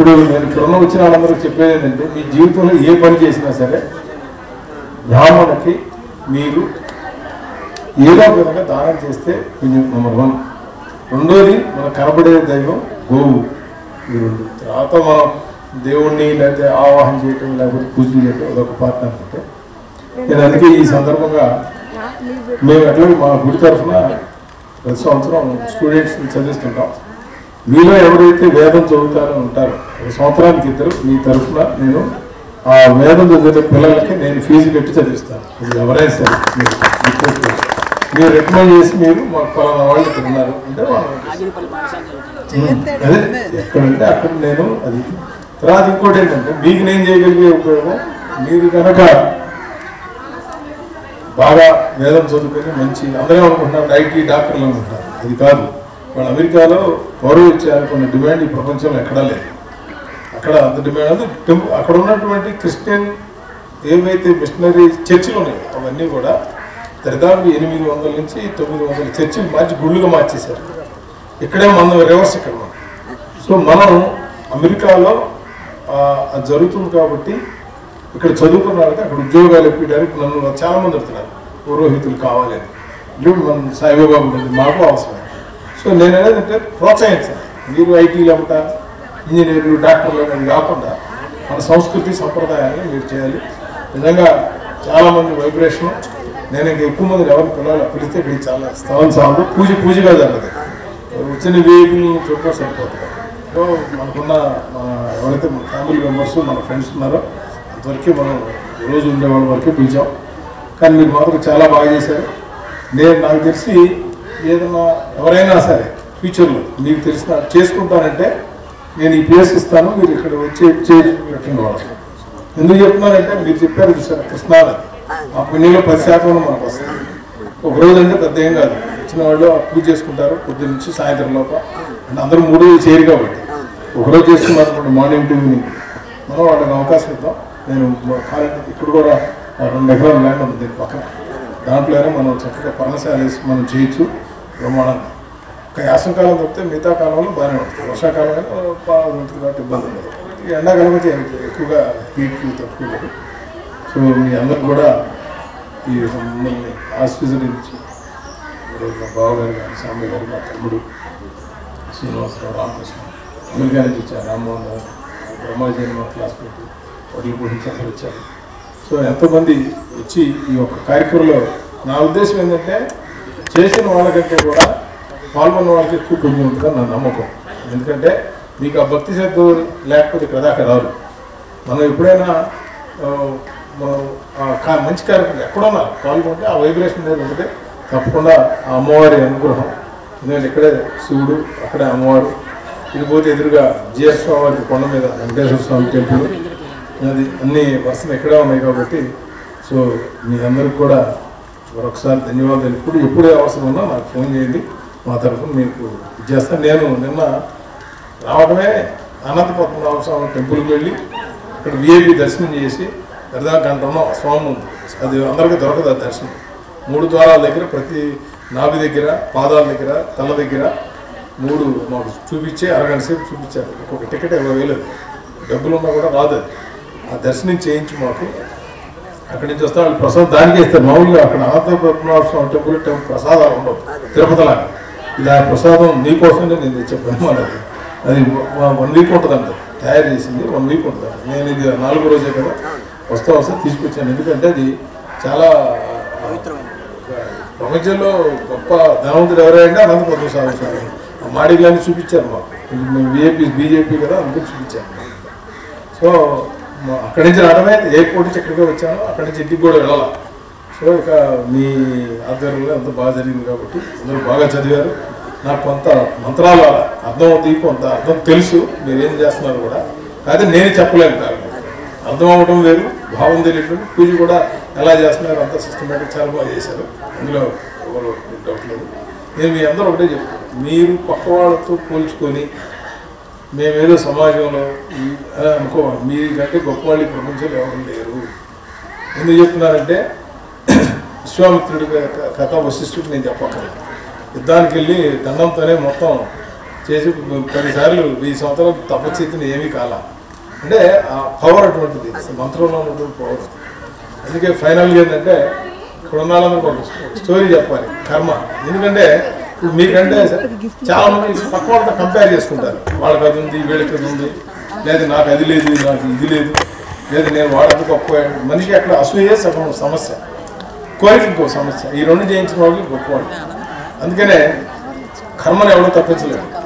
ఇప్పుడు నేను ఇక్కడ వచ్చిన వాళ్ళందరూ చెప్పేది ఏంటంటే మీ జీవితంలో ఏ పని చేసినా సరే బ్రాహ్మణుడికి మీరు ఏదో ఒక విధంగా దానం చేస్తే కొంచెం నెంబర్ 1. రెండోది మనకు కనబడే దైవం గోవు. ఈ 2. తర్వాత మనం దేవుణ్ణి లేకపోతే ఆవాహన చేయటం లేకపోతే పూజలు చేయటం అదొక పార్ట్ అనుకుంటే నేను అందుకే ఈ సందర్భంగా మేము ఎట్లా మా గుడి తరఫున ప్రతి సంవత్సరం స్టూడెంట్స్ని చదివిస్తుంటాం. మీలో ఎవరైతే వేదం చదువుతారని ఉంటారో 1 సంవత్సరానికి 2 మీ తరఫున నేను ఆ వేదం చదివే పిల్లలకి నేను ఫీజు కట్టి చదివిస్తాను. అది ఎవరైనా సరే మీరు రికమెండ్ చేసి మీరు మాకు పలానా వాళ్ళు ఇక్కడ ఉన్నారు అంటే వాళ్ళు అదే ఎక్కడంటే అక్కడ నేను అది. తర్వాత ఇంకోటి ఏంటంటే మీకు నేను చేయగలిగే ఉపయోగం మీరు కనుక బాగా వేదం చదువుకొని మంచి అందరూ అనుకుంటున్నారు ఐటీ డాక్టర్లు అనుకుంటున్నారు. అది కాదు. వాళ్ళు అమెరికాలో పౌరవిత్యాలకున్న డిమాండ్ ఈ ప్రపంచంలో ఎక్కడా లేదు. అక్కడ అంత డిమాండ్ అక్కడ ఉన్నటువంటి క్రిస్టియన్ ఏవైతే మిషనరీ చర్చిలు ఉన్నాయో అవన్నీ కూడా దరిదాపు 800 నుంచి 900 చర్చిలు మార్చి గుళ్ళుగా మార్చేశారు. ఇక్కడే మనం రివర్స్ ఇక్కడ మనం. సో మనం అమెరికాలో అది జరుగుతుంది కాబట్టి ఇక్కడ చదువుకున్న వాళ్ళకి అక్కడ ఉద్యోగాలు ఇప్పించడానికి నన్ను చాలామంది అడుగుతున్నారు పురోహితులు కావాలని. ఇప్పుడు మన సాయిబాబా ఉంటుంది మాకు అవసరం. సో నేను ఏదంటే ప్రోత్సహించాను. మీరు ఐటీలు అమ్మట ఇంజనీర్లు డాక్టర్లు అనేది కాకుండా మన సంస్కృతి సంప్రదాయాన్ని మీరు చేయాలి. నిజంగా చాలామంది వైబ్రేషన్ నేను ఇంకా ఎక్కువ మంది ఎవరు పిల్లలు పిలిస్తే ఇక్కడ చాలా స్థలం చాలు పూజగా జరగదు. వచ్చిన వేగులు చూడడం సరిపోతుంది. సో మనకున్న మన ఎవరైతే మన ఫ్యామిలీ మెంబర్స్ మన ఫ్రెండ్స్ ఉన్నారో అంతవరకే మనం రోజు ఉండేవాళ్ళ వరకే పిలిచాం. కానీ మీరు మాత్రం చాలా బాగా చేశారు. నాకు తెలిసి ఏదన్నా ఎవరైనా సరే ఫ్యూచర్లో మీకు తెలిసిన చేసుకుంటానంటే నేను ఈ ప్లేస్ ఇస్తాను, మీరు ఇక్కడ వచ్చి పెట్టండి వాళ్ళు. ఎందుకు చెప్తున్నానంటే మీరు చెప్పారు చూసారు కృష్ణానది ఆ పుణ్యంలో 10% మనకు వస్తుంది. ఒకరోజు అంటే పెద్ద ఏం కాదు. వచ్చిన వాళ్ళు పూజ చేసుకుంటారు పొద్దున్న నుంచి సాయంత్రం లోపల. అంటే అందరూ 3 రోజులు చేయరు కాబట్టి ఒకరోజు చేసుకున్నారు అనుకోండి మార్నింగ్ టు ఈవినింగ్. మనం వాళ్ళకి అవకాశం ఇద్దాం. నేను ఇక్కడ కూడా 2 ఎకరాల ల్యాండ్ ఉంది దీని పక్కన. దాంట్లోనే మనం చక్కగా పర్ణశాల వేసి మనం చేయొచ్చు బ్రహ్మాండంగా. ఒక యాసంకాలం తప్పితే మిగతా కాలంలో బాగానే ఉంటుంది. వర్షాకాలం ఉంటుంది కాబట్టి ఇబ్బంది ఉండదు. ఎండాకాలం అయితే ఎక్కువగా హీట్ తక్కువ లేదు. సో మీ అందరికి కూడా ఈ మమ్మల్ని ఆశీర్వదించి మా బావగారు కానీ సాంబయ్య గారు మా తమ్ముడు శ్రీనివాసరావు రామకృష్ణ అమెరికా నుంచి వచ్చారు. రామ్మోహన్ గారు బ్రహ్మాజీ మా క్లాస్ పెట్టి వడ్లు పోషించారు వచ్చారు. సో ఎంతోమంది వచ్చి ఈ యొక్క కార్యక్రమంలో నా ఉద్దేశం ఏంటంటే చేసిన వాళ్ళకంటే కూడా పాల్గొన్న వాళ్ళకి ఎక్కువ పుణ్యం ఉంటుందని నా నమ్మకం. ఎందుకంటే మీకు ఆ భక్తి శ్రద్ధ లేకపోతే ఇక్కడ దాకా రాదు. మనం ఎప్పుడైనా మనం మంచి కార్యక్రమం ఎక్కడున్నా పాల్గొంటే ఆ వైబ్రేషన్ అనేది ఉంటే తప్పకుండా ఆ అమ్మవారి అనుగ్రహం. ఎందుకంటే ఇక్కడే శివుడు అక్కడే అమ్మవారు. ఇది పోతే ఎదురుగా జిఎస్ వారి కొండ మీద వెంకటేశ్వర స్వామి టెంపుల్ అది అన్ని వరుసలు ఎక్కడే ఉన్నాయి కాబట్టి సో మీ అందరికి కూడా మరొకసారి ధన్యవాదాలు. ఎప్పుడు అవసరం ఉన్నా నాకు ఫోన్ చేయండి. మా తరఫున మీకు ఇచ్చేస్తాను. నేను నిన్న రావడమే అనంతపద్మనాభ స్వామి టెంపుల్కి వెళ్ళి అక్కడ విఐపి దర్శనం చేసి సరదా గంటలో స్వామి ఉంది. అది అందరికీ దొరకదు ఆ దర్శనం. 3 ద్వారాల దగ్గర ప్రతి నాభి దగ్గర పాదాల దగ్గర తల దగ్గర 3 మాకు చూపించి అరగంట సేపు చూపించారు. ఒక్కొక్క టికెట్ 20,000 డబ్బులు ఉన్నా కూడా రాదు. అది ఆ దర్శనం చేయించి మాకు అక్కడి నుంచి వస్తే వాళ్ళు ప్రసాదం దానికే ఇస్తారు. మామూలుగా అక్కడ అనంతపద్మనాభ స్వామి టెంపుల్ ప్రసాదాలు ఉండవు తిరుపతిలాగా. ఇది ఆ ప్రసాదం నీకోసమే నేను తెచ్చాను. అది 1 వీక్ ఉంటుంది అంట తయారు చేసింది. 1 వీక్ ఉంటుంది. నేను ఇది 4వ రోజే కదా వస్తా తీసుకొచ్చాను. ఎందుకంటే అది చాలా ప్రపంచంలో గొప్ప ధనవంతుడు ఎవరైనా అనంతపద్మనాభ స్వామి మాడిగ్లాన్ని చూపించారు మాకు. మేము బీజేపీ కదా అందుకని చూపించాను. సో అక్కడి నుంచి రావడమే ఎయిర్పోర్ట్ నుంచి ఎక్కడికి వచ్చాను. అక్కడి నుంచి ఇంటికి కూడా వెళ్ళాలి. సో ఇక మీ ఆధ్వర్యంలో అంత బాగా జరిగింది కాబట్టి అందరూ బాగా చదివారు. నాకు కొంత మంత్రాలు అర్థం అవుతాయి, కొంత అర్థం తెలుసు మీరేం చేస్తున్నారు కూడా. అయితే నేనే చెప్పలేను కాదు. అర్థం అవ్వడం వేరు, భావం తెలియటం. పూజ కూడా ఎలా చేస్తున్నారు అంతా సిస్టమేటిక్ చాలా బాగా చేశారు. అందులో ఎవరు డౌట్ లేదు. నేను మీ అందరూ ఒకటే చెప్తాను, మీరు పక్క వాళ్ళతో పోల్చుకొని మేమేదో సమాజంలో అనుకోవాలి. మీకంటే గొప్ప వాళ్ళు ఈ ప్రపంచంలో ఎవరు లేరు. ఎందుకు చెప్తున్నారంటే విశ్వామిత్రుడి కథ వశిష్ఠుడికి నేను చెప్పక్కర్లేదు. యుద్ధానికి వెళ్ళి దండంతోనే మొత్తం చేసి 10 సార్లు 1000 సంవత్సరాలు తపస్సు ఏమీ కాల అంటే ఆ పవర్ అటువంటిది మంత్రంలో ఉన్నటువంటి పవర్. అందుకే ఫైనల్గా ఏంటంటే ఇక్కడ ఉన్న వాళ్ళందరూ ఒక స్టోరీ చెప్పాలి కర్మ. ఎందుకంటే ఇప్పుడు మీకంటే చాలా మంది పక్క వాళ్ళతో కంపేర్ చేసుకుంటారు, వాళ్ళకి అది ఉంది వీళ్ళకి అది ఉంది, లేదు నాకు అది లేదు నాకు ఇది లేదు, లేదు నేను వాడంత గొప్పవాడు. మనిషికి అక్కడ అసూయే సగం సమస్య, కోరిక ఇంకో సమస్య. ఈ రెండు జయించిన వాళ్ళు గొప్పవాడు. అందుకనే కర్మను ఎవడో తప్పించలేదు.